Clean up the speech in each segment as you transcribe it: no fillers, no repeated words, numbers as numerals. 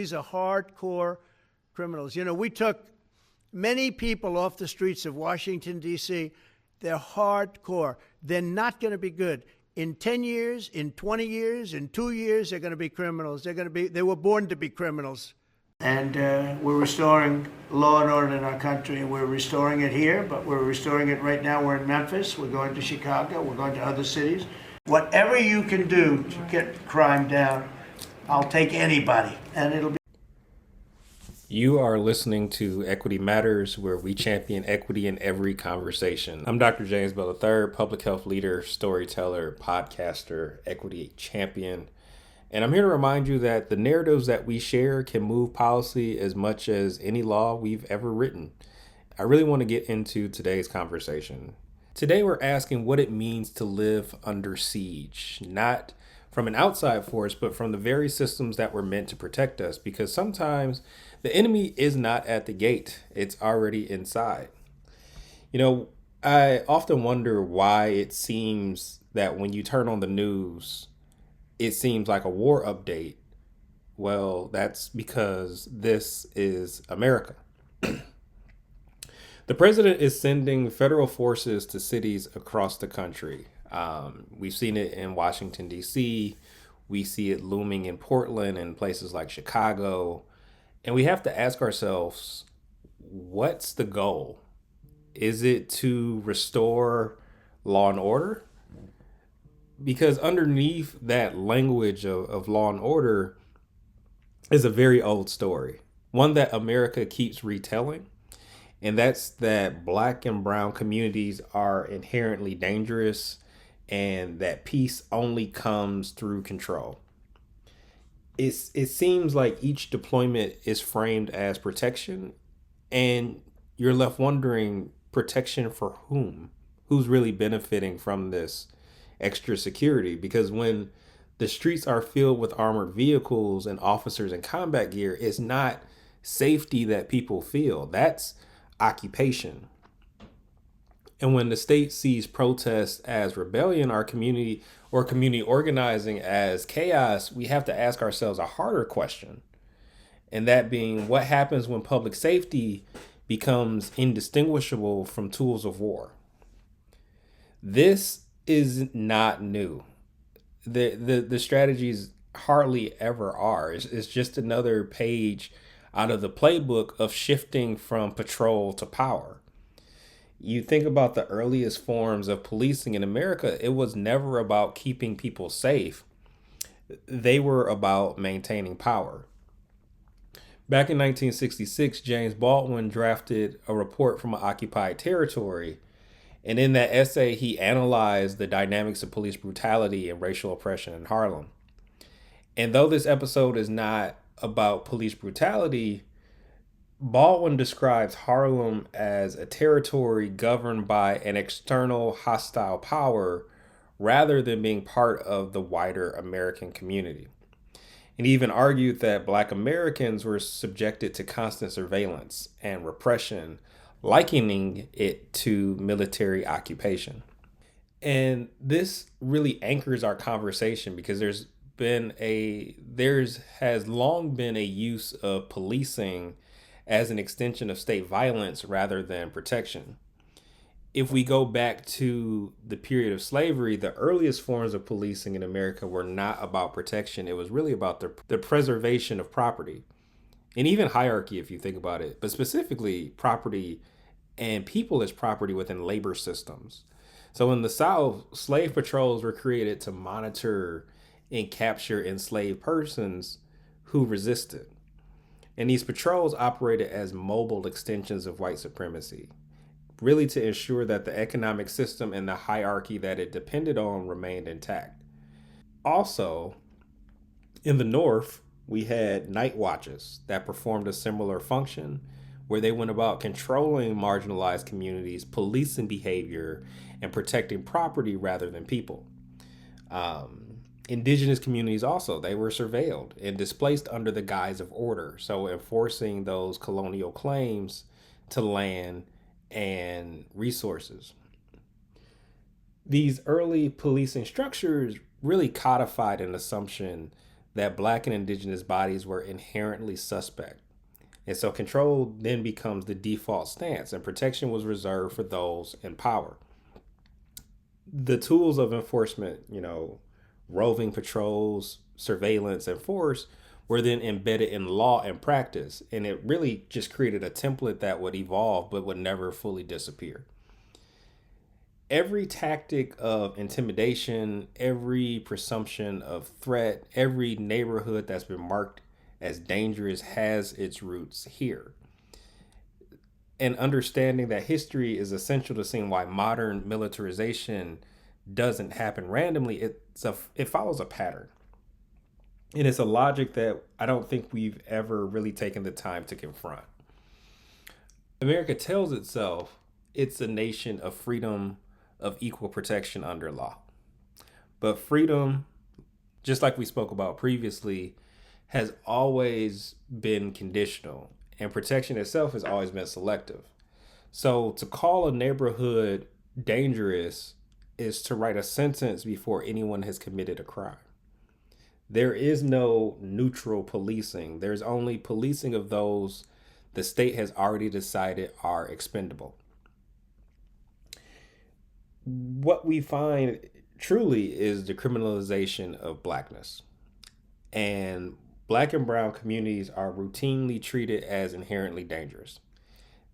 These are hardcore criminals. You know, we took many people off the streets of Washington, D.C. They're hardcore. They're not going to be good. In 10 years, in 20 years, in 2 years, they're going to be criminals. They were born to be criminals. And we're restoring law and order in our country, and we're restoring it here, but we're restoring it right now. We're in Memphis. We're going to Chicago. We're going to other cities. Whatever you can do to get crime down, I'll take anybody, and it'll be. You are listening to Equity Matters, where we champion equity in every conversation. I'm Dr. James Bell III, public health leader, storyteller, podcaster, equity champion. And I'm here to remind you that the narratives that we share can move policy as much as any law we've ever written. I really want to get into today's conversation. Today, we're asking what it means to live under siege, not from an outside force, but from the very systems that were meant to protect us, because sometimes the enemy is not at the gate. It's already inside. You know, I often wonder why it seems that when you turn on the news, it seems like a war update. Well, that's because this is America. The president is sending federal forces to cities across the country. We've seen it in Washington, D.C. We see it looming in Portland and places like Chicago. And we have to ask ourselves, what's the goal? Is it to restore law and order? Because underneath that language of law and order is a very old story, one that America keeps retelling. And that's that Black and brown communities are inherently dangerous and that peace only comes through control. It seems like each deployment is framed as protection, and you're left wondering, protection for whom? Who's really benefiting from this extra security? Because when the streets are filled with armored vehicles and officers in combat gear, it's not safety that people feel. That's occupation. And when the state sees protests as rebellion, our community organizing as chaos, we have to ask ourselves a harder question. And that being, what happens when public safety becomes indistinguishable from tools of war? This is not new. The strategies hardly ever are. It's just another page out of the playbook of shifting from patrol to power. You think about the earliest forms of policing in America, it was never about keeping people safe. They were about maintaining power. Back in 1966, James Baldwin drafted a report from an occupied territory. And in that essay, he analyzed the dynamics of police brutality and racial oppression in Harlem. And though this episode is not about police brutality, Baldwin describes Harlem as a territory governed by an external hostile power rather than being part of the wider American community. And he even argued that Black Americans were subjected to constant surveillance and repression, likening it to military occupation. And this really anchors our conversation because there has long been a use of policing as an extension of state violence rather than protection. If we go back to the period of slavery, the earliest forms of policing in America were not about protection. It was really about the preservation of property and even hierarchy, if you think about it, but specifically property and people as property within labor systems. So in the South, slave patrols were created to monitor and capture enslaved persons who resisted. And these patrols operated as mobile extensions of white supremacy, really to ensure that the economic system and the hierarchy that it depended on remained intact. Also, in the North, we had night watches that performed a similar function where they went about controlling marginalized communities, policing behavior, and protecting property rather than people. Indigenous communities also, they were surveilled and displaced under the guise of order. So enforcing those colonial claims to land and resources. These early policing structures really codified an assumption that Black and Indigenous bodies were inherently suspect. And so control then becomes the default stance, and protection was reserved for those in power. The tools of enforcement, roving patrols, surveillance, and force were then embedded in law and practice. And it really just created a template that would evolve but would never fully disappear. Every tactic of intimidation, every presumption of threat, every neighborhood that's been marked as dangerous has its roots here. And understanding that history is essential to seeing why modern militarization doesn't happen randomly. It follows a pattern. And it's a logic that I don't think we've ever really taken the time to confront. America tells itself it's a nation of freedom, of equal protection under law. But freedom, just like we spoke about previously, has always been conditional, and protection itself has always been selective. So to call a neighborhood dangerous is to write a sentence before anyone has committed a crime. There is no neutral policing. There's only policing of those the state has already decided are expendable. What we find truly is the criminalization of Blackness. And Black and brown communities are routinely treated as inherently dangerous.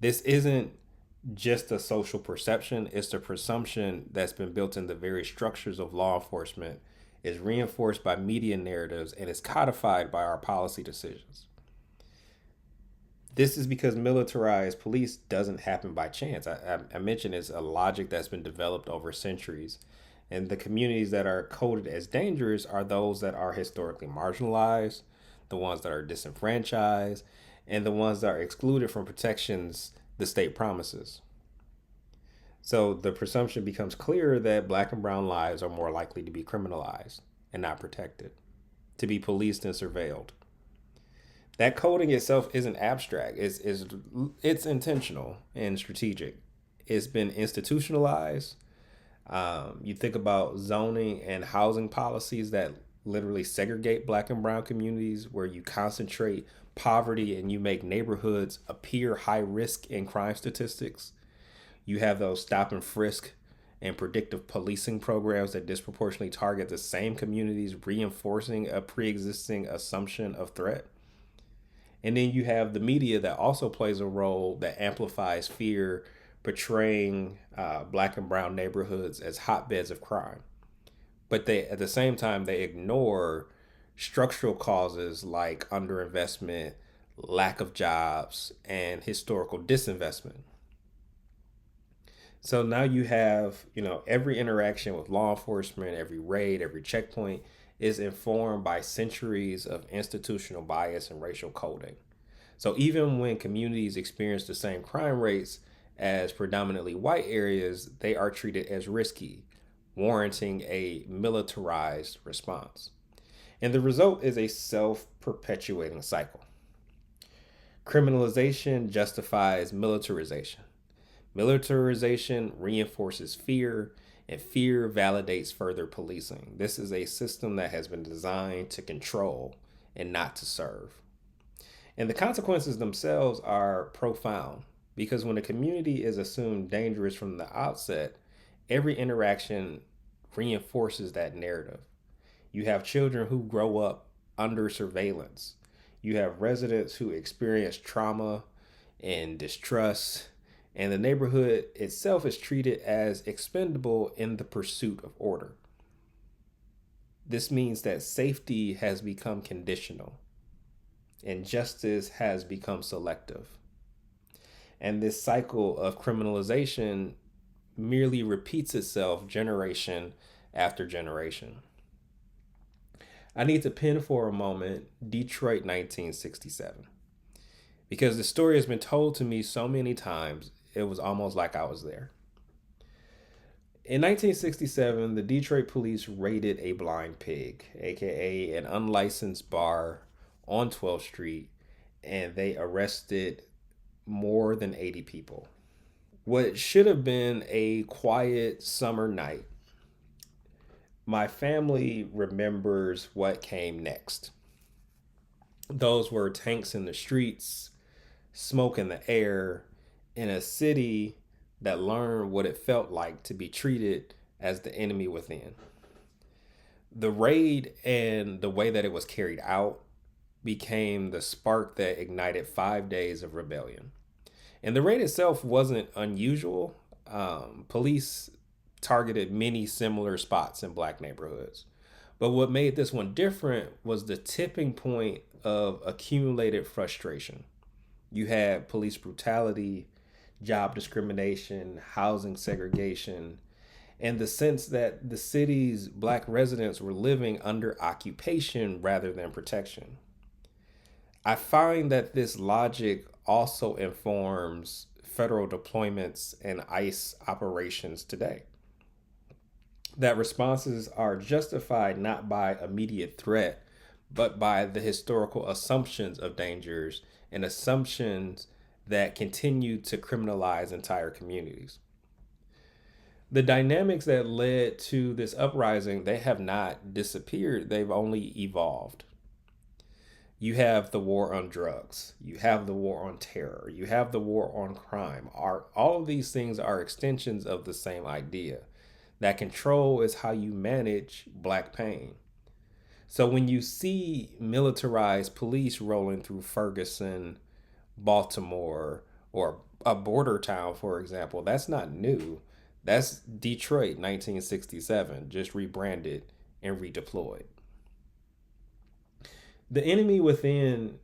This isn't just a social perception, it's the presumption that's been built in the very structures of law enforcement, is reinforced by media narratives, and is codified by our policy decisions. This is because militarized police doesn't happen by chance. I mentioned it's a logic that's been developed over centuries. And the communities that are coded as dangerous are those that are historically marginalized, the ones that are disenfranchised, and the ones that are excluded from protections the state promises. So the presumption becomes clear that Black and brown lives are more likely to be criminalized and not protected, to be policed and surveilled. That coding itself isn't abstract. It's intentional and strategic. It's been institutionalized. You think about zoning and housing policies that literally segregate Black and brown communities, where you concentrate poverty and you make neighborhoods appear high risk in crime statistics. You have those stop and frisk and predictive policing programs that disproportionately target the same communities, reinforcing a pre-existing assumption of threat. And then you have the media that also plays a role that amplifies fear, portraying Black and brown neighborhoods as hotbeds of crime. But they, at the same time, they ignore structural causes like underinvestment, lack of jobs, and historical disinvestment. So now you have, every interaction with law enforcement, every raid, every checkpoint is informed by centuries of institutional bias and racial coding. So even when communities experience the same crime rates as predominantly white areas, they are treated as risky, warranting a militarized response. And the result is a self-perpetuating cycle. Criminalization justifies militarization. Militarization reinforces fear, and fear validates further policing. This is a system that has been designed to control and not to serve. And the consequences themselves are profound, because when a community is assumed dangerous from the outset, every interaction reinforces that narrative. You have children who grow up under surveillance. You have residents who experience trauma and distrust, and the neighborhood itself is treated as expendable in the pursuit of order. This means that safety has become conditional and justice has become selective. And this cycle of criminalization merely repeats itself generation after generation. I need to pin for a moment Detroit 1967, because the story has been told to me so many times, it was almost like I was there. In 1967, the Detroit police raided a blind pig, aka an unlicensed bar on 12th Street, and they arrested more than 80 people. What should have been a quiet summer night My family remembers what came next. Those were tanks in the streets, smoke in the air, in a city that learned what it felt like to be treated as the enemy within. The raid and the way that it was carried out became the spark that ignited 5 days of rebellion. And the raid itself wasn't unusual. Police targeted many similar spots in black neighborhoods. But what made this one different was the tipping point of accumulated frustration. You had police brutality, job discrimination, housing segregation, and the sense that the city's black residents were living under occupation rather than protection. I find that this logic also informs federal deployments and ICE operations today. That responses are justified not by immediate threat, but by the historical assumptions of dangers and assumptions that continue to criminalize entire communities. The dynamics that led to this uprising, they have not disappeared, they've only evolved. You have the war on drugs, you have the war on terror, you have the war on crime. All of these things are extensions of the same idea that control is how you manage black pain. So when you see militarized police rolling through Ferguson, Baltimore, or a border town, for example, that's not new. That's Detroit 1967, just rebranded and redeployed. The enemy within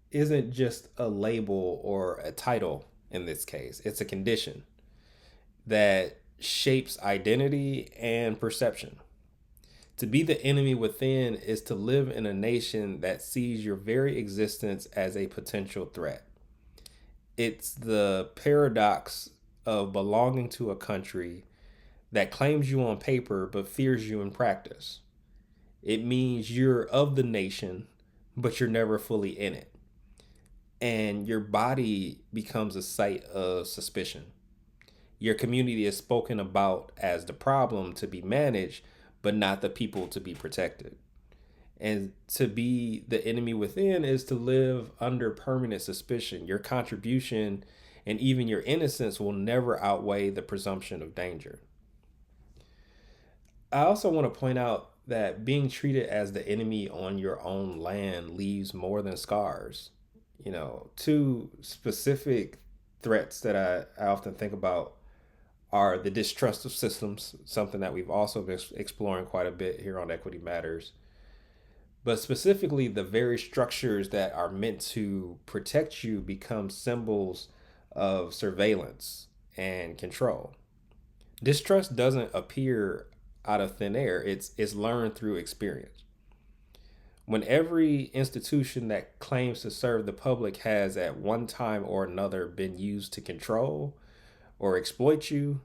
isn't just a label or a title in this case, it's a condition that shapes identity and perception. To be the enemy within is to live in a nation that sees your very existence as a potential threat. It's the paradox of belonging to a country that claims you on paper but fears you in practice. It means you're of the nation, but you're never fully in it. And your body becomes a site of suspicion. Your community is spoken about as the problem to be managed, but not the people to be protected. And to be the enemy within is to live under permanent suspicion. Your contribution and even your innocence will never outweigh the presumption of danger. I also want to point out that being treated as the enemy on your own land leaves more than scars. Two specific threats that I often think about are the distrust of systems, something that we've also been exploring quite a bit here on Equity Matters, but specifically the very structures that are meant to protect you become symbols of surveillance and control. Distrust doesn't appear out of thin air. It's learned through experience. When every institution that claims to serve the public has at one time or another been used to control or exploit you,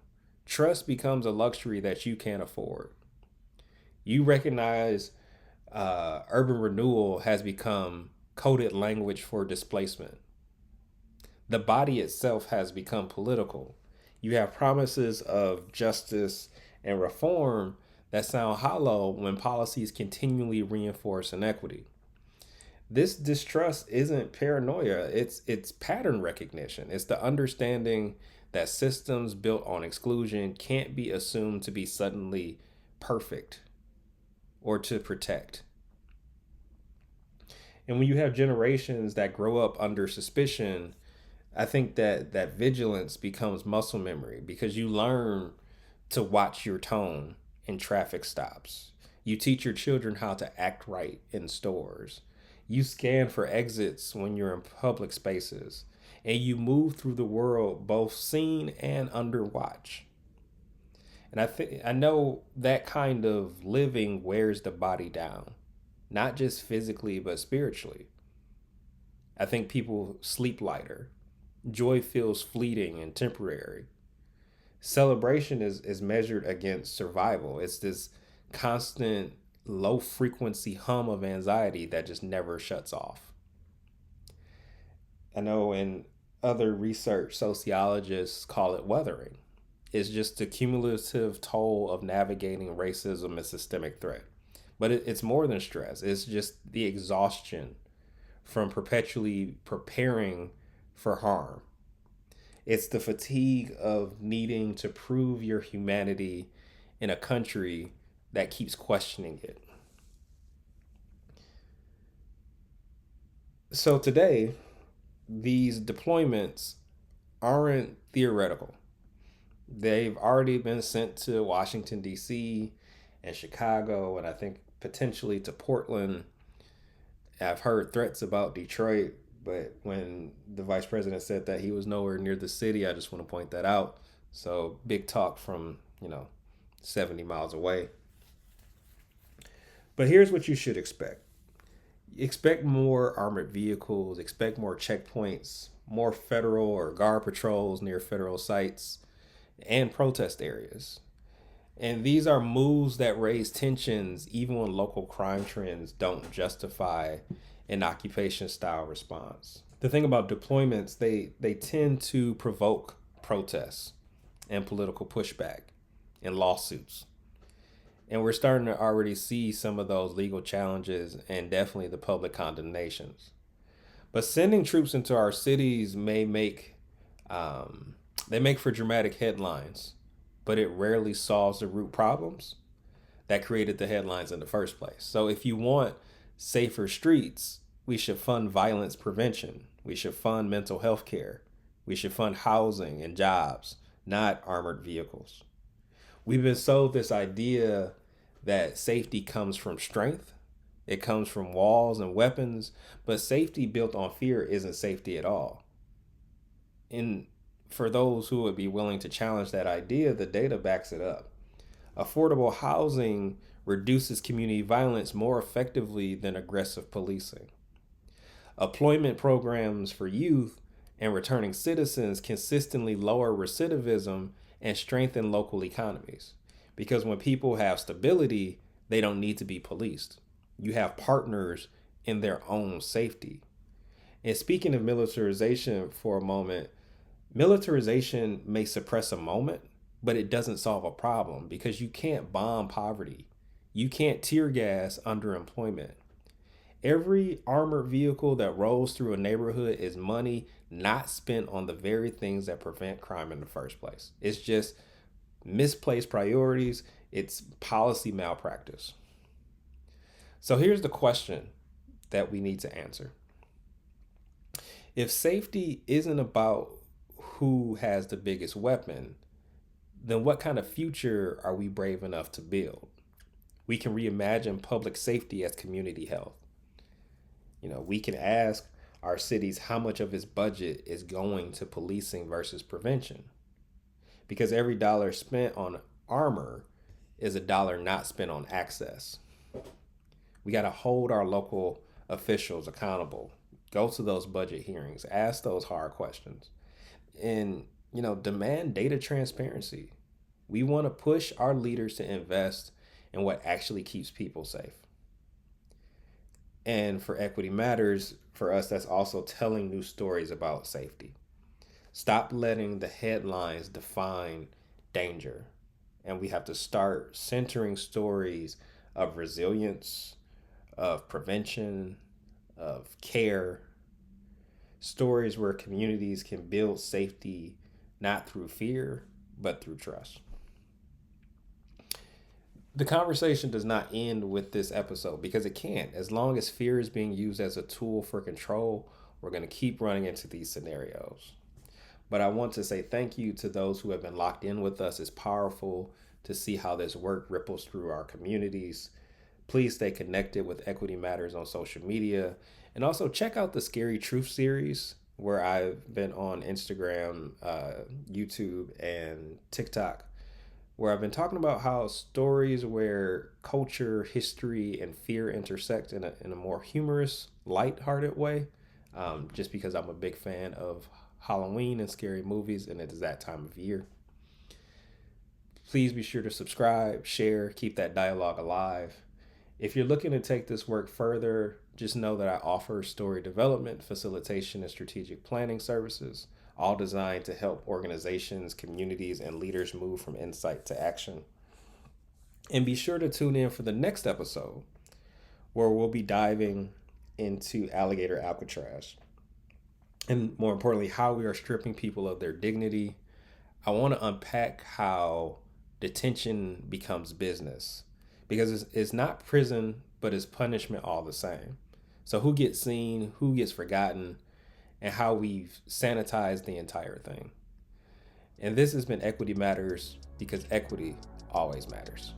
trust becomes a luxury that you can't afford. You recognize urban renewal has become coded language for displacement. The body itself has become political. You have promises of justice and reform that sound hollow when policies continually reinforce inequity. This distrust isn't paranoia, it's pattern recognition. It's the understanding that systems built on exclusion can't be assumed to be suddenly perfect or to protect. And when you have generations that grow up under suspicion, I think that vigilance becomes muscle memory because you learn to watch your tone in traffic stops. You teach your children how to act right in stores. You scan for exits when you're in public spaces. And you move through the world both seen and under watch. And I know that kind of living wears the body down, not just physically but spiritually. I think people sleep lighter. Joy feels fleeting and temporary. Celebration is measured against survival. It's this constant low frequency hum of anxiety that just never shuts off. I know in other research, sociologists call it weathering. is just the cumulative toll of navigating racism and systemic threat. But it's more than stress. It's just the exhaustion from perpetually preparing for harm. It's the fatigue of needing to prove your humanity in a country that keeps questioning it. So today, these deployments aren't theoretical. They've already been sent to Washington, D.C. and Chicago, and I think potentially to Portland. I've heard threats about Detroit, but when the vice president said that he was nowhere near the city, I just want to point that out. So big talk from, 70 miles away. But here's what you should expect. Expect more armored vehicles, expect more checkpoints, more federal or guard patrols near federal sites and protest areas. And these are moves that raise tensions even when local crime trends don't justify an occupation style response. The thing about deployments, they tend to provoke protests and political pushback and lawsuits. And we're starting to already see some of those legal challenges and definitely the public condemnations. But sending troops into our cities may make for dramatic headlines, but it rarely solves the root problems that created the headlines in the first place. So if you want safer streets, we should fund violence prevention. We should fund mental health care. We should fund housing and jobs, not armored vehicles. We've been sold this idea that safety comes from strength. It comes from walls and weapons, but safety built on fear isn't safety at all. And for those who would be willing to challenge that idea, the data backs it up. Affordable housing reduces community violence more effectively than aggressive policing. Employment programs for youth and returning citizens consistently lower recidivism and strengthen local economies. Because when people have stability, they don't need to be policed. You have partners in their own safety. And speaking of militarization for a moment, militarization may suppress a moment, but it doesn't solve a problem because you can't bomb poverty. You can't tear gas underemployment. Every armored vehicle that rolls through a neighborhood is money not spent on the very things that prevent crime in the first place. It's just misplaced priorities. It's policy malpractice. So here's the question that we need to answer. If safety isn't about who has the biggest weapon, then what kind of future are we brave enough to build? We can reimagine public safety as community health. We can ask our cities how much of its budget is going to policing versus prevention. Because every dollar spent on armor is a dollar not spent on access. We got to hold our local officials accountable. Go to those budget hearings, ask those hard questions, and demand data transparency. We want to push our leaders to invest in what actually keeps people safe. And for Equity Matters, for us, that's also telling new stories about safety. Stop letting the headlines define danger. And we have to start centering stories of resilience, of prevention, of care, stories where communities can build safety not through fear, but through trust. The conversation does not end with this episode because it can't. As long as fear is being used as a tool for control, we're going to keep running into these scenarios. But I want to say thank you to those who have been locked in with us. It's powerful to see how this work ripples through our communities. Please stay connected with Equity Matters on social media. And also check out the Scary Truth series, where I've been on Instagram, YouTube, and TikTok, where I've been talking about how stories where culture, history, and fear intersect in a more humorous, lighthearted way, just because I'm a big fan of Halloween and scary movies, and it is that time of year. Please be sure to subscribe, share, keep that dialogue alive. If you're looking to take this work further, just know that I offer story development, facilitation, and strategic planning services. all designed to help organizations, communities, and leaders move from insight to action. And be sure to tune in for the next episode where we'll be diving into alligator Alcatraz. And more importantly, how we are stripping people of their dignity. I want to unpack how detention becomes business because it's not prison, but it's punishment all the same. So, who gets seen, who gets forgotten, and how we've sanitized the entire thing. And this has been Equity Matters because equity always matters.